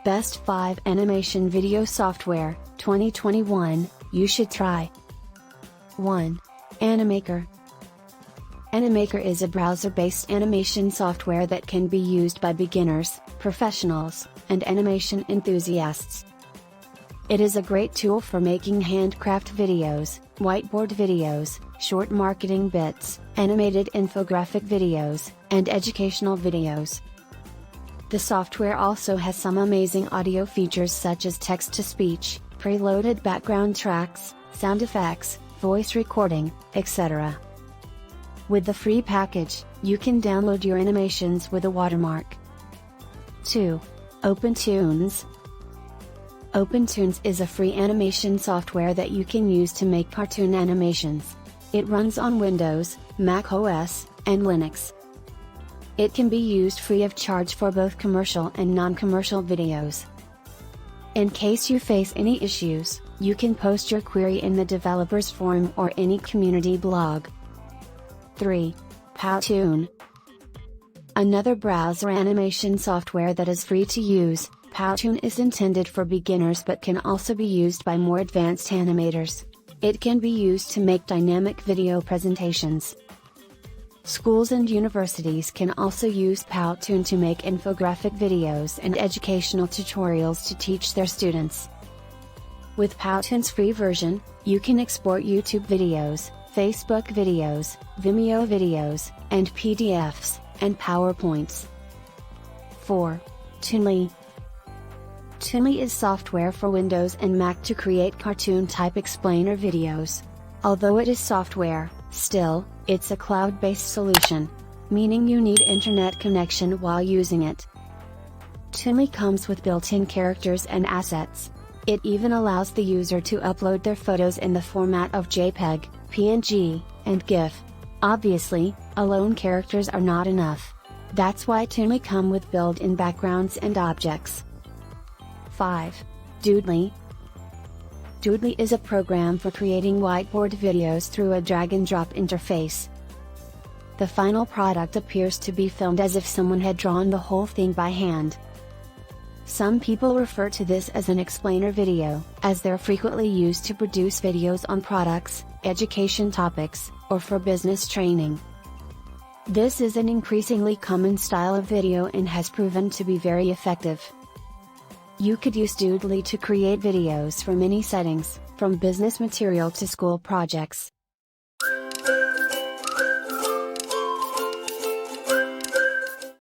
Best 5 Animation Video Software, 2021, you should try. 1. Animaker. Animaker is a browser-based animation software that can be used by beginners, professionals, and animation enthusiasts. It is a great tool for making handcraft videos, whiteboard videos, short marketing bits, animated infographic videos, and educational videos. The software also has some amazing audio features such as text-to-speech, preloaded background tracks, sound effects, voice recording, etc. With the free package, you can download your animations with a watermark. 2. Powtoon. Powtoon is a free animation software that you can use to make cartoon animations. It runs on Windows, Mac OS, and Linux. It can be used free of charge for both commercial and non-commercial videos. In case you face any issues, you can post your query in the developers forum or any community blog. 3. Powtoon. Another browser animation software that is free to use, Powtoon is intended for beginners but can also be used by more advanced animators. It can be used to make dynamic video presentations. Schools and universities can also use Powtoon to make infographic videos and educational tutorials to teach their students. With Powtoon's free version, you can export YouTube videos, Facebook videos, Vimeo videos, and PDFs, and PowerPoints. 4. Toonly. Toonly is software for Windows and Mac to create cartoon-type explainer videos. Although it is software, still, it's a cloud-based solution, meaning you need internet connection while using it. Toonly comes with built-in characters and assets. It even allows the user to upload their photos in the format of JPEG, PNG, and GIF. Obviously, alone characters are not enough. That's why Toonly come with built-in backgrounds and objects. 5. Toonly. Toonly is a program for creating whiteboard videos through a drag-and-drop interface. The final product appears to be filmed as if someone had drawn the whole thing by hand. Some people refer to this as an explainer video, as they're frequently used to produce videos on products, education topics, or for business training. This is an increasingly common style of video and has proven to be very effective. You could use Toonly to create videos for many settings, from business material to school projects.